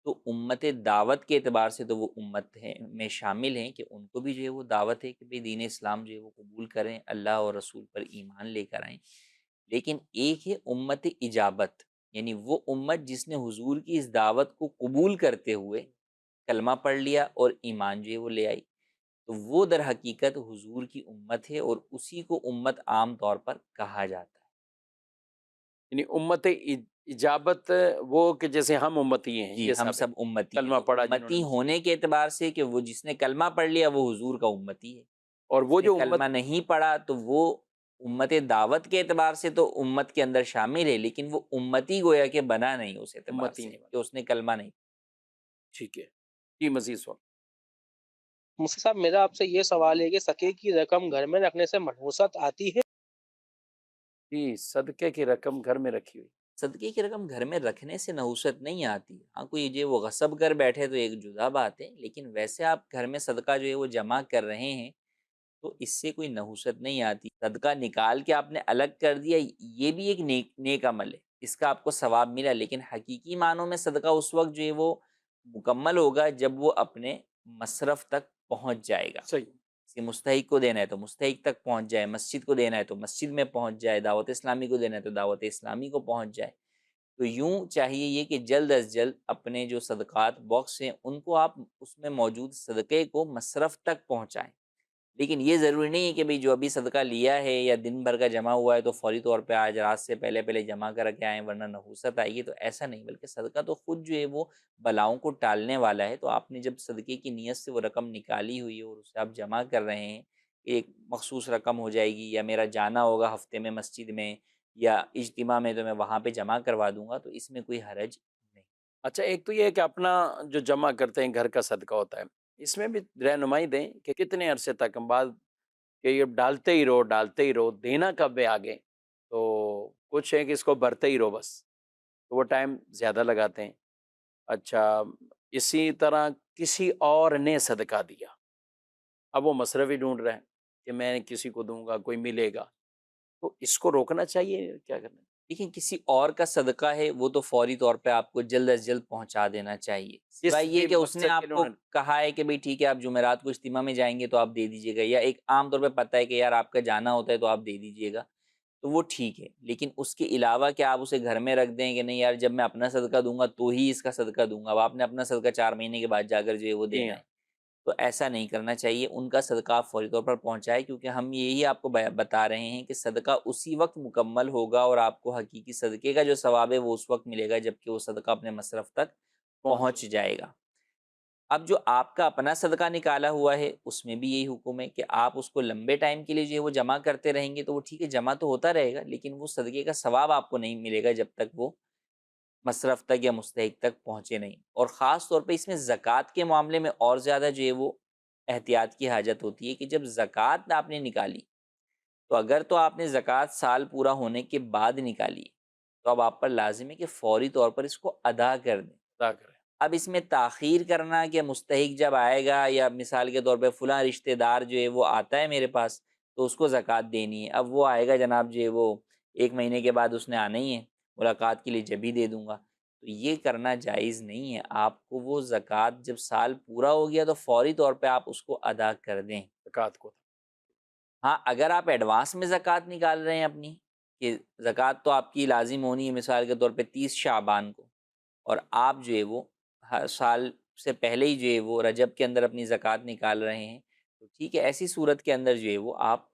تو امت دعوت کے اعتبار سے تو وہ امت ہے میں شامل ہیں کہ ان کو بھی جو ہے وہ دعوت ہے کہ بھئی دین اسلام جو ہے وہ قبول کریں، اللہ اور رسول پر ایمان لے کر آئیں۔ لیکن ایک ہے امت اجابت، یعنی وہ امت جس نے حضور کی اس دعوت کو قبول کرتے ہوئے کلمہ پڑھ لیا اور ایمان جو ہے وہ لے آئی، تو وہ در حقیقت حضور کی امت ہے اور اسی کو امت عام طور پر کہا جاتا ہے۔ یعنی امت اجابت وہ کہ جیسے ہم امتی ہیں، جی یہ ہم ثابت سب امتی ہیں، کلمہ تو پڑھا جنہوں امتی نے، ہونے کے اعتبار سے کہ وہ جس نے کلمہ پڑھ لیا وہ حضور کا امتی ہے، اور وہ جس نے جو کلمہ امت نہیں پڑھا تو وہ امت دعوت کے اعتبار سے تو امت کے اندر شامل ہے، لیکن وہ امتی گویا کہ بنا نہیں اس اعتبار امتی سے نہیں کہ اس نے کلمہ نہیں۔ ٹھیک ہے جی، مزید سوال۔ مفتی صاحب میرا آپ سے یہ سوال ہے کہ سکے کی رقم گھر میں رکھنے سے منحوست آتی ہے؟ جی، صدقے کی رقم گھر میں رکھی ہوئی، صدقے کی رقم گھر میں رکھنے سے نحوست نہیں آتی، ہاں کوئی جو وہ غصب کر بیٹھے تو ایک جدا بات ہے، لیکن ویسے آپ گھر میں صدقہ جو ہے وہ جمع کر رہے ہیں تو اس سے کوئی نحوست نہیں آتی۔ صدقہ نکال کے آپ نے الگ کر دیا، یہ بھی ایک نیک عمل ہے، اس کا آپ کو ثواب ملا، لیکن حقیقی معنوں میں صدقہ اس وقت جو ہے وہ مکمل ہوگا جب وہ اپنے مصرف تک پہنچ جائے گا۔ صحیح، کسی مستحق کو دینا ہے تو مستحق تک پہنچ جائے، مسجد کو دینا ہے تو مسجد میں پہنچ جائے، دعوت اسلامی کو دینا ہے تو دعوت اسلامی کو پہنچ جائے۔ تو یوں چاہیے یہ کہ جلد از جلد اپنے جو صدقات باکس ہیں ان کو آپ اس میں موجود صدقے کو مصرف تک پہنچائیں، لیکن یہ ضروری نہیں ہے کہ بھئی جو ابھی صدقہ لیا ہے یا دن بھر کا جمع ہوا ہے تو فوری طور پہ آج رات سے پہلے پہلے جمع کر کے آئیں ورنہ نحوست آئے گی، تو ایسا نہیں، بلکہ صدقہ تو خود جو ہے وہ بلاؤں کو ٹالنے والا ہے۔ تو آپ نے جب صدقے کی نیت سے وہ رقم نکالی ہوئی ہے اور اسے آپ جمع کر رہے ہیں، ایک مخصوص رقم ہو جائے گی، یا میرا جانا ہوگا ہفتے میں مسجد میں یا اجتماع میں تو میں وہاں پہ جمع کروا دوں گا، تو اس میں کوئی حرج نہیں۔ اچھا ایک تو یہ ہے کہ اپنا جو جمع کرتے ہیں گھر کا صدقہ ہوتا ہے، اس میں بھی رہنمائی دیں کہ کتنے عرصے تک ہم بعد کہ یہ ڈالتے ہی رہو، دینا کب ہے آگے، تو کچھ ہے کہ اس کو بھرتے ہی رہو بس، تو وہ ٹائم زیادہ لگاتے ہیں۔ اچھا اسی طرح کسی اور نے صدقہ دیا، اب وہ مصرف ہی ڈھونڈ رہے ہیں کہ میں کسی کو دوں گا کوئی ملے گا، تو اس کو روکنا چاہیے، کیا کرنا ہے؟ دیکھیں کسی اور کا صدقہ ہے وہ تو فوری طور پہ آپ کو جلد از جلد پہنچا دینا چاہیے، جس سوائے یہ بھی کہ اس نے مقصد کے آپ لیے کو انہوں نے، کہا ہے کہ بھئی ٹھیک ہے آپ جمعرات کو اجتماع میں جائیں گے تو آپ دے دیجیے گا، یا ایک عام طور پہ پتہ ہے کہ یار آپ کا جانا ہوتا ہے تو آپ دے دیجیے گا، تو وہ ٹھیک ہے، لیکن اس کے علاوہ کہ آپ اسے گھر میں رکھ دیں کہ نہیں یار جب میں اپنا صدقہ دوں گا تو ہی اس کا صدقہ دوں گا، اب آپ نے اپنا صدقہ 4 مہینے کے بعد جا کر جو ہے وہ جی دینا ہاں، ہے، تو ایسا نہیں کرنا چاہیے۔ ان کا صدقہ آپ فوری طور پر پہنچائے، کیونکہ ہم یہی آپ کو بتا رہے ہیں کہ صدقہ اسی وقت مکمل ہوگا اور آپ کو حقیقی صدقے کا جو ثواب ہے وہ اس وقت ملے گا جب کہ وہ صدقہ اپنے مصرف تک پہنچ پہنچ جائے گا۔ اب جو آپ کا اپنا صدقہ نکالا ہوا ہے اس میں بھی یہی حکم ہے کہ آپ اس کو لمبے ٹائم کے لیے جو ہے وہ جمع کرتے رہیں گے تو وہ ٹھیک ہے، جمع تو ہوتا رہے گا، لیکن وہ صدقے کا ثواب آپ کو نہیں ملے گا جب تک وہ مصرف تک یا مستحق تک پہنچے نہیں۔ اور خاص طور پہ اس میں زکوٰۃ کے معاملے میں اور زیادہ جو ہے وہ احتیاط کی حاجت ہوتی ہے کہ جب زکوٰۃ آپ نے نکالی تو اگر تو آپ نے زکوٰۃ سال پورا ہونے کے بعد نکالی تو اب آپ پر لازم ہے کہ فوری طور پر اس کو ادا کر دیں۔ ادا کریں۔ اب اس میں تاخیر کرنا کہ مستحق جب آئے گا، یا مثال کے طور پہ فلاں رشتہ دار جو ہے وہ آتا ہے میرے پاس تو اس کو زکوٰۃ دینی ہے، اب وہ آئے گا جناب جو ہے وہ 1 مہینے کے بعد اس نے آنا ہی ہے، ملاقات کے لیے جب ہی دے دوں گا، تو یہ کرنا جائز نہیں ہے۔ آپ کو وہ زکوٰۃ جب سال پورا ہو گیا تو فوری طور پہ آپ اس کو ادا کر دیں۔ زکوٰۃ کو ہاں اگر آپ ایڈوانس میں زکوٰۃ نکال رہے ہیں اپنی، کہ زکوٰۃ تو آپ کی لازم ہونی ہے مثال کے طور پہ 30 شعبان کو، اور آپ جو ہے وہ ہر سال سے پہلے ہی جو ہے وہ رجب کے اندر اپنی زکوٰۃ نکال رہے ہیں، تو ٹھیک ہے، ایسی صورت کے اندر جو ہے وہ آپ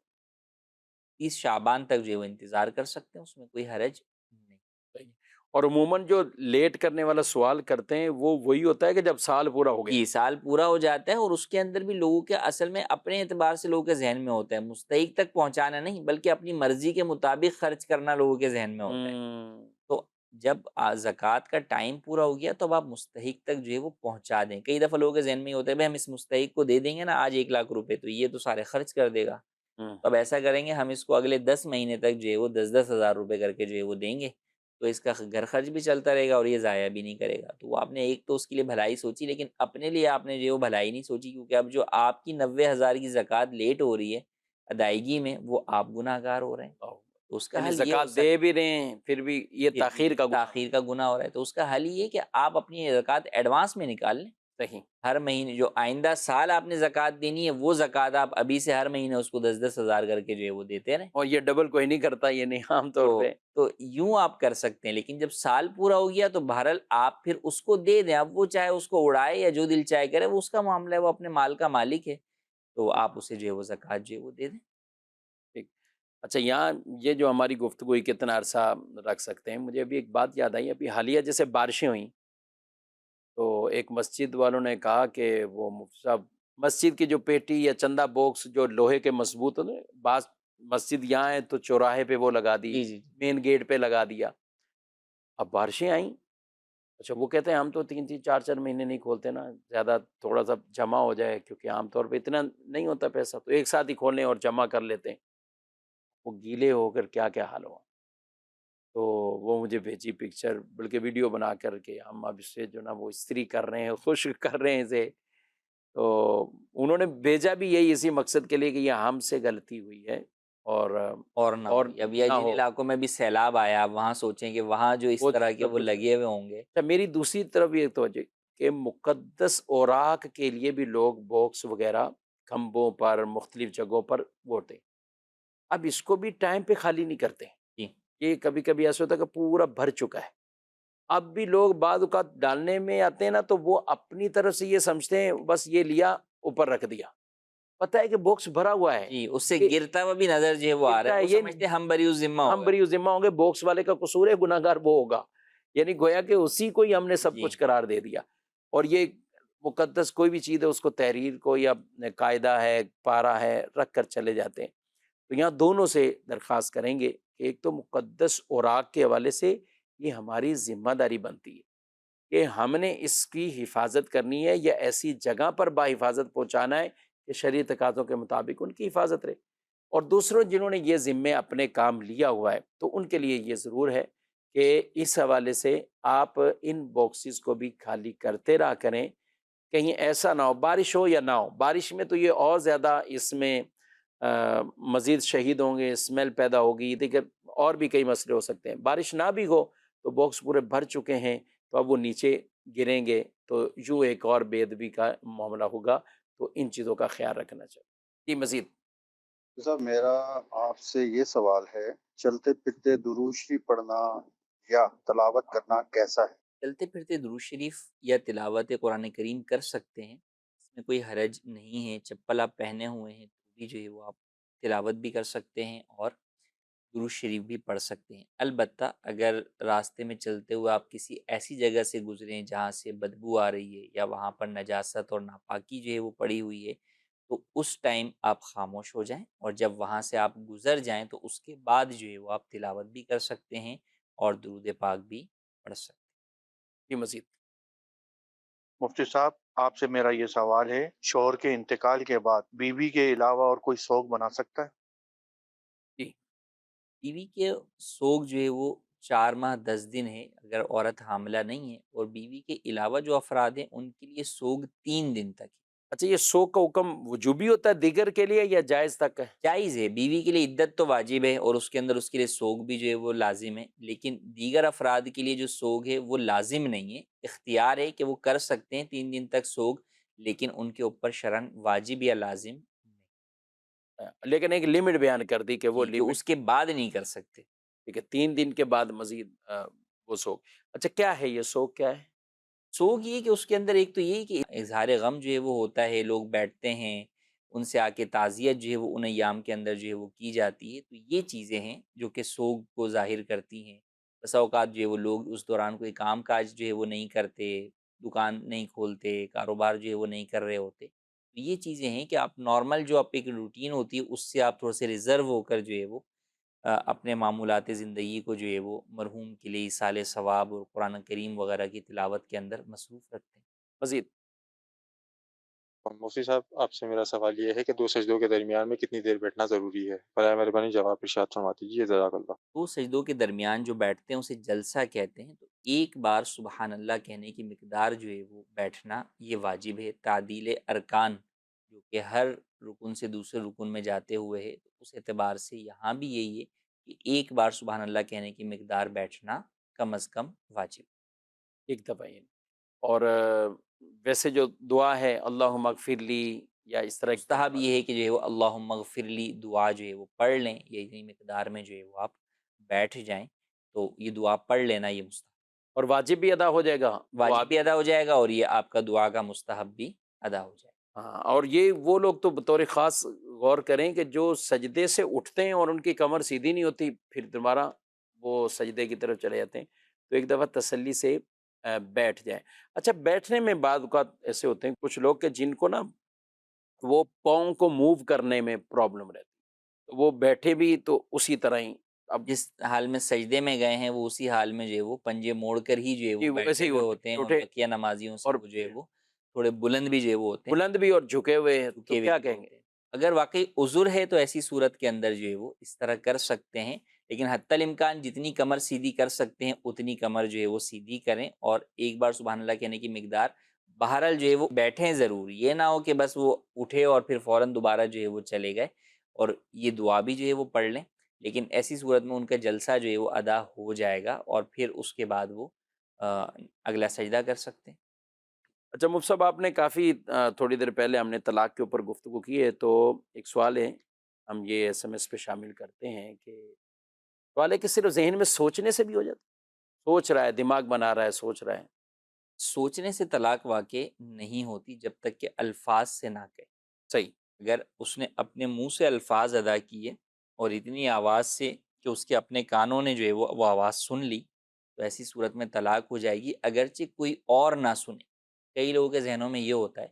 30 شعبان تک جو ہے وہ انتظار کر سکتے ہیں، اس میں کوئی حرج نہیں۔ صحیح۔ اور عموماً جو لیٹ کرنے والا سوال کرتے ہیں وہ وہی ہوتا ہے کہ جب سال پورا ہو گیا، یہ سال پورا ہو جاتا ہے، اور اس کے اندر بھی لوگوں کے اصل میں اپنے اعتبار سے لوگوں کے ذہن میں ہوتا ہے، مستحق تک پہنچانا نہیں بلکہ اپنی مرضی کے مطابق خرچ کرنا لوگوں کے ذہن میں ہوتا ہے۔ تو جب زکوٰۃ کا ٹائم پورا ہو گیا تو اب آپ مستحق تک جو ہے وہ پہنچا دیں۔ کئی دفعہ لوگوں کے ذہن میں یہ ہوتا ہے بھائی ہم اس مستحق کو دے دیں گے نا آج 1 لاکھ روپے تو یہ تو سارے خرچ کر دے گا، تو اب ایسا کریں گے ہم اس کو اگلے 10 مہینے تک جو ہے وہ 10,000 روپے کر کے جو ہے وہ دیں گے، تو اس کا گھر خرچ بھی چلتا رہے گا اور یہ ضائع بھی نہیں کرے گا. تو آپ نے ایک تو اس کے لیے بھلائی سوچی، لیکن اپنے لیے آپ نے جو ہے وہ بھلائی نہیں سوچی، کیونکہ اب جو آپ کی 90,000 کی زکوٰۃ لیٹ ہو رہی ہے ادائیگی میں، وہ آپ گناہ گار ہو رہے ہیں. تو اس کا یعنی حل یہ ہو زکوٰۃ سکتا دے بھی رہے ہیں پھر بھی یہ ہے تاخیر کا گناہ تاخیر کا گناہ ہو رہا ہے. تو اس کا حل یہ ہے کہ آپ اپنی زکوٰۃ ایڈوانس میں نکال لیں. صحیح. ہر مہینے جو آئندہ سال آپ نے زکوٰۃ دینی ہے، وہ زکوٰۃ آپ ابھی سے ہر مہینے اس کو 10,000 کر کے جو ہے وہ دیتے رہیں. اور یہ ڈبل کوئی نہیں کرتا، یہ نہیں عام طور پہ. تو یوں آپ کر سکتے ہیں. لیکن جب سال پورا ہو گیا تو بہرحال آپ پھر اس کو دے دیں. اب وہ چاہے اس کو اڑائے یا جو دل چاہے کرے، وہ اس کا معاملہ ہے، وہ اپنے مال کا مالک ہے. تو آپ اسے جو ہے وہ زکوٰۃ جو ہے وہ دے دیں. ٹھیک. اچھا، یہاں یہ جو ہماری گفتگو کتنا عرصہ رکھ سکتے ہیں، مجھے ابھی ایک بات یاد آئی. ابھی حالیہ جیسے بارشیں ہوئیں تو ایک مسجد والوں نے کہا کہ وہ مفتی صاحب مسجد کی جو پیٹی یا چندہ باکس جو لوہے کے مضبوط ہوتے ہیں، بعض مسجد یہاں ہے تو چوراہے پہ وہ لگا دی، جی جی مین گیٹ پہ لگا دیا. اب بارشیں آئیں. اچھا، وہ کہتے ہیں ہم تو 3 3 4 4 مہینے نہیں کھولتے نا، زیادہ تھوڑا سا جمع ہو جائے، کیونکہ عام طور پہ اتنا نہیں ہوتا پیسہ، تو ایک ساتھ ہی کھولیں اور جمع کر لیتے ہیں. وہ گیلے ہو کر کیا کیا حال ہوا. تو وہ مجھے بھیجی پکچر، بلکہ ویڈیو بنا کر کے ہم اب اس سے جو نا وہ استری کر رہے ہیں، خشک کر رہے ہیں اسے. تو انہوں نے بھیجا بھی یہی اسی مقصد کے لیے کہ یہ ہم سے غلطی ہوئی ہے اور اور نہ ہو. اب یہ نہ جن ہو. علاقوں میں بھی سیلاب آیا، آپ وہاں سوچیں کہ وہاں جو اس وہ طرح کے وہ بالکل. لگے ہوئے ہوں گے. اچھا، میری دوسری طرف یہ توجہ کہ مقدس اوراق کے لیے بھی لوگ باکس وغیرہ کھمبوں پر مختلف جگہوں پر ووٹیں. اب اس کو بھی ٹائم پہ خالی نہیں کرتے. جی. یہ کبھی کبھی ایسا ہوتا ہے کہ پورا بھر چکا ہے. اب بھی لوگ بعض اوقات ڈالنے میں آتے ہیں نا، تو وہ اپنی طرف سے یہ سمجھتے ہیں بس یہ لیا اوپر رکھ دیا، پتہ ہے کہ باکس بھرا ہوا ہے. جی، اس سے یہ گرتا ہوا بھی نظر جو ہے وہ آ رہا ہے. وہ یہ سمجھتے ہیں ہم بری ذمہ ہم ہو گئے. بری ذمہ ہوں گے، باکس والے کا قصور ہے، گناہ گار وہ ہوگا. یعنی گویا کہ اسی کو ہی ہم نے سب جی کچھ قرار دے دیا. اور یہ مقدس کوئی بھی چیز ہے، اس کو تحریر کو یا قاعدہ ہے، پارہ ہے، رکھ کر چلے جاتے ہیں. تو یہاں دونوں سے درخواست کریں گے کہ ایک تو مقدس اوراق کے حوالے سے یہ ہماری ذمہ داری بنتی ہے کہ ہم نے اس کی حفاظت کرنی ہے، یا ایسی جگہ پر باحفاظت پہنچانا ہے کہ شرعی تقاضوں کے مطابق ان کی حفاظت رہے. اور دوسروں جنہوں نے یہ ذمے اپنے کام لیا ہوا ہے، تو ان کے لیے یہ ضرور ہے کہ اس حوالے سے آپ ان باکسز کو بھی خالی کرتے رہا کریں. کہیں ایسا نہ ہو بارش ہو یا نہ ہو. بارش میں تو یہ اور زیادہ اس میں مزید شہید ہوں گے، اسمیل پیدا ہوگی، دیکھیں اور بھی کئی مسئلے ہو سکتے ہیں. بارش نہ بھی ہو تو باکس پورے بھر چکے ہیں، تو اب وہ نیچے گریں گے تو یوں ایک اور بے ادبی کا معاملہ ہوگا. تو ان چیزوں کا خیال رکھنا چاہیے. جی مزید. صاحب میرا آپ سے یہ سوال ہے، چلتے پھرتے درود شریف پڑھنا یا تلاوت کرنا کیسا ہے؟ چلتے پھرتے درود شریف یا تلاوت قرآن کریم کر سکتے ہیں، اس میں کوئی حرج نہیں ہے. چپل آپ پہنے ہوئے ہیں تو بھی جو ہے وہ آپ تلاوت بھی کر سکتے ہیں اور درود شریف بھی پڑھ سکتے ہیں. البتہ اگر راستے میں چلتے ہوئے آپ کسی ایسی جگہ سے گزریں جہاں سے بدبو آ رہی ہے یا وہاں پر نجاست اور ناپاکی جو ہے وہ پڑی ہوئی ہے، تو اس ٹائم آپ خاموش ہو جائیں، اور جب وہاں سے آپ گزر جائیں تو اس کے بعد جو ہے وہ آپ تلاوت بھی کر سکتے ہیں اور درود پاک بھی پڑھ سکتے ہیں. جی مزید. مفتی صاحب آپ سے میرا یہ سوال ہے، شوہر کے انتقال کے بعد بیوی کے علاوہ اور کوئی سوگ بنا سکتا ہے؟ جی. بیوی کے سوگ جو ہے وہ 4 ماہ 10 دن ہے اگر عورت حاملہ نہیں ہے، اور بیوی کے علاوہ جو افراد ہیں ان کے لیے سوگ 3 دن تک ہے. اچھا، یہ سوگ کا حکم وجوبی ہوتا ہے دیگر کے لیے یا جائز تک ہے؟ جائز ہے. بیوی کے لیے عدت تو واجب ہے اور اس کے اندر اس کے لیے سوگ بھی جو ہے وہ لازم ہے، لیکن دیگر افراد کے لیے جو سوگ ہے وہ لازم نہیں ہے. اختیار ہے کہ وہ کر سکتے ہیں 3 دن تک سوگ، لیکن ان کے اوپر شرعاً واجب یا لازم نہیں. لیکن ایک لمٹ بیان کر دی کہ وہ جی، جو لمٹ. اس کے بعد نہیں کر سکتے. ٹھیک ہے، 3 دن کے بعد مزید وہ سوگ. اچھا، کیا ہے یہ سوگ، کیا ہے؟ سوگ یہ کہ اس کے اندر ایک تو یہ کہ اظہار غم جو ہے وہ ہوتا ہے، لوگ بیٹھتے ہیں ان سے آ کے تعزیت جو ہے وہ ان ایام کے اندر جو ہے وہ کی جاتی ہے. تو یہ چیزیں ہیں جو کہ سوگ کو ظاہر کرتی ہیں. بسا اوقات جو ہے وہ لوگ اس دوران کوئی کام کاج جو ہے وہ نہیں کرتے، دکان نہیں کھولتے، کاروبار جو ہے وہ نہیں کر رہے ہوتے. تو یہ چیزیں ہیں کہ آپ نارمل جو آپ ایک روٹین ہوتی ہے اس سے آپ تھوڑے سے ریزرو ہو کر جو ہے وہ اپنے معمولات زندگی کو جو ہے وہ مرحوم کے لیے ایصال ثواب اور قرآن کریم وغیرہ کی تلاوت کے اندر مصروف رکھتے ہیں. مزید. مفتی صاحب آپ سے میرا سوال یہ ہے کہ دو سجدوں کے درمیان میں کتنی دیر بیٹھنا ضروری ہے؟ برائے مہربانی جواب ارشاد فرما دیجیے، جزاک اللہ۔ دو سجدوں کے درمیان جو بیٹھتے ہیں اسے جلسہ کہتے ہیں۔ تو ایک بار سبحان اللہ کہنے کی مقدار جو ہے وہ بیٹھنا یہ واجب ہے۔ تعدیل ارکان جو کہ ہر رکن سے دوسرے رکن میں جاتے ہوئے ہے، تو اس اعتبار سے یہاں بھی یہی ہے کہ ایک بار سبحان اللہ کہنے کی مقدار بیٹھنا کم از کم واجب۔ ایک دفعہ یہ اور ویسے جو دعا ہے اللہم اغفر لی یا اس طرح مستحب یہ ہے کہ جو ہے وہ اللہم اغفر لی دعا جو ہے وہ پڑھ لیں، یہ اتنی مقدار میں جو ہے وہ آپ بیٹھ جائیں تو یہ دعا پڑھ لینا یہ مستحب، اور واجب بھی ادا ہو جائے گا، واجب بھی ادا ہو جائے گا اور یہ آپ کا دعا کا مستحب بھی ادا ہو جائے گا۔ ہاں، اور یہ وہ لوگ تو بطور خاص غور کریں کہ جو سجدے سے اٹھتے ہیں اور ان کی کمر سیدھی نہیں ہوتی، پھر دوبارہ وہ سجدے کی طرف چلے جاتے ہیں، تو ایک دفعہ تسلی سے بیٹھ جائیں۔ اچھا، بیٹھنے میں بعض اوقات ایسے ہوتے ہیں کچھ لوگ کہ جن کو نا وہ پاؤں کو موو کرنے میں پرابلم رہتی ہے، وہ بیٹھے بھی تو اسی طرح ہی، اب جس حال میں سجدے میں گئے ہیں وہ اسی حال میں جو ہے وہ پنجے موڑ کر ہی جو ہے جی وہ وہ ایسے بیٹھے ہی ہوئے ہوتے ہوتے ہیں، ہیں، اور اٹھے بقیہ نمازیوں سے اور وہ جو ہے وہ تھوڑے بلند بھی جو ہے وہ ہوتے ہیں، بلند بھی اور جھکے ہوئے ہیں، تو جھکے ہوئے کیا بھی کہیں ہوتے گے؟ ہیں۔ اگر واقعی عذر ہے تو ایسی صورت کے اندر جو ہے وہ اس طرح کر سکتے ہیں، لیکن حتی الامکان جتنی کمر سیدھی کر سکتے ہیں اتنی کمر جو ہے وہ سیدھی کریں، اور ایک بار سبحان اللہ کہنے کی مقدار بہرحال جو ہے وہ بیٹھیں ضرور، یہ نہ ہو کہ بس وہ اٹھے اور پھر فوراً دوبارہ جو ہے وہ چلے گئے، اور یہ دعا بھی جو ہے وہ پڑھ لیں، لیکن ایسی صورت میں ان کا جلسہ جو ہے وہ ادا ہو جائے گا اور پھر اس کے بعد وہ اگلا سجدہ کر سکتے ہیں۔ اچھا مفتی صاحب، آپ نے کافی تھوڑی دیر پہلے ہم نے طلاق کے اوپر گفتگو کی ہے، تو ایک سوال ہے، ہم یہ ایس ایم ایس پہ شامل کرتے ہیں کہ سوال ہے کہ صرف ذہن میں سوچنے سے بھی ہو جاتا، سوچ رہا ہے، دماغ بنا رہا ہے، سوچ رہا ہے؟ سوچنے سے طلاق واقع نہیں ہوتی جب تک کہ الفاظ سے نہ کہے۔ صحیح، اگر اس نے اپنے منہ سے الفاظ ادا کیے اور اتنی آواز سے کہ اس کے اپنے کانوں نے جو ہے وہ آواز سن لی، تو ایسی صورت میں طلاق ہو جائے گی، اگرچہ کوئی اور نہ سنے۔ کئی لوگوں کے ذہنوں میں یہ ہوتا ہے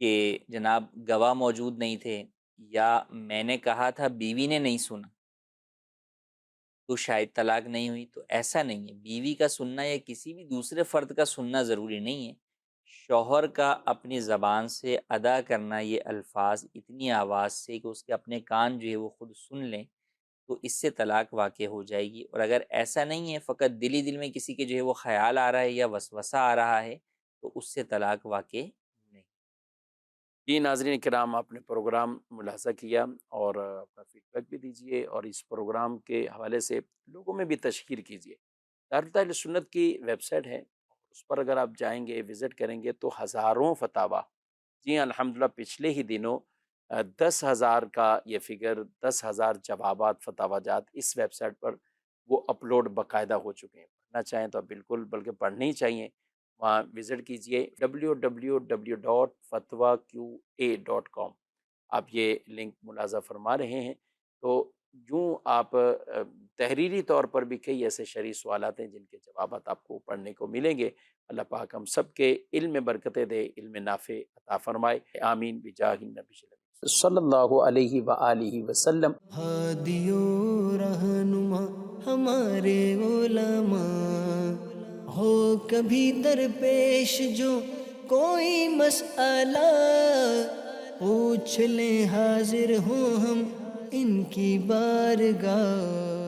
کہ جناب گواہ موجود نہیں تھے، یا میں نے کہا تھا بیوی نے نہیں سنا تو شاید طلاق نہیں ہوئی، تو ایسا نہیں ہے۔ بیوی کا سننا یا کسی بھی دوسرے فرد کا سننا ضروری نہیں ہے، شوہر کا اپنی زبان سے ادا کرنا یہ الفاظ اتنی آواز سے کہ اس کے اپنے کان جو ہے وہ خود سن لیں، تو اس سے طلاق واقع ہو جائے گی۔ اور اگر ایسا نہیں ہے، فقط دل ہی دل میں کسی کے جو ہے وہ خیال آ رہا ہے یا وسوسہ آ رہا ہے، تو اس سے طلاق واقع نہیں۔ جی ناظرین کرام، آپ نے پروگرام ملاحظہ کیا اور اپنا فیڈ بیک بھی دیجیے، اور اس پروگرام کے حوالے سے لوگوں میں بھی تشہیر کیجیے۔ دارالفتہ اہل سنت کی ویب سائٹ ہے، اس پر اگر آپ جائیں گے، وزٹ کریں گے تو ہزاروں فتاویٰ، جی الحمدللہ پچھلے ہی دنوں 10,000 کا یہ فگر، 10,000 جوابات، فتاویٰ جات اس ویب سائٹ پر وہ اپلوڈ باقاعدہ ہو چکے ہیں۔ پڑھنا چاہیں تو آپ بالکل، بلکہ پڑھنے ہی چاہیے، وہاں وزٹ کیجئے www.fatwaqa.com، آپ یہ لنک ملاحظہ فرما رہے ہیں، تو یوں آپ تحریری طور پر بھی کئی ایسے شرعی سوالات ہیں جن کے جوابات آپ کو پڑھنے کو ملیں گے۔ اللہ پاک ہم سب کے علم میں برکتیں دے، علم نافع عطا فرمائے، آمین بجاہ النبی صلی اللہ علیہ وآلہ وسلم۔ ہادی و رہنما ہمارے علماء، ہو کبھی درپیش جو کوئی مسئلہ، پوچھ لیں حاضر ہوں ہم ان کی بارگاہ۔